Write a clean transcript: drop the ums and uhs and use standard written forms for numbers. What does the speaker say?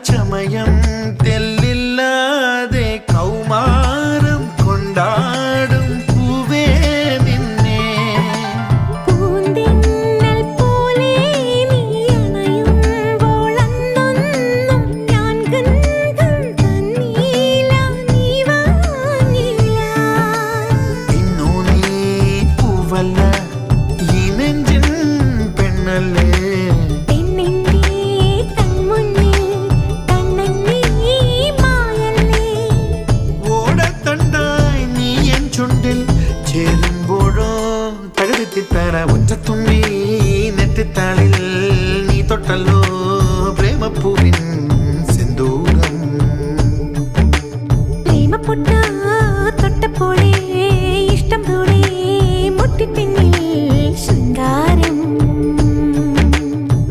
ചമയം തെല്ലില്ലാതെ കൗമാരം കൊണ്ടാടും പൂവേ നിന്നെ പൂന്തിന്നൽ പോലെ നീ അണയുമ്പോൾ അന്നൊന്നും ഞാൻ ഗന്ധം തന്നീല നീ വാങ്ങില്ല ഇന്നു നീ പൂവല്ല ഈ നെഞ്ചിൻ പെണ്ണല്ലേ ചേരുമ്പോഴോ തഴുതിത്തര ഒറ്റത്തുമ്പി നെറ്റിത്താളിൽ നീ തൊട്ടല്ലോ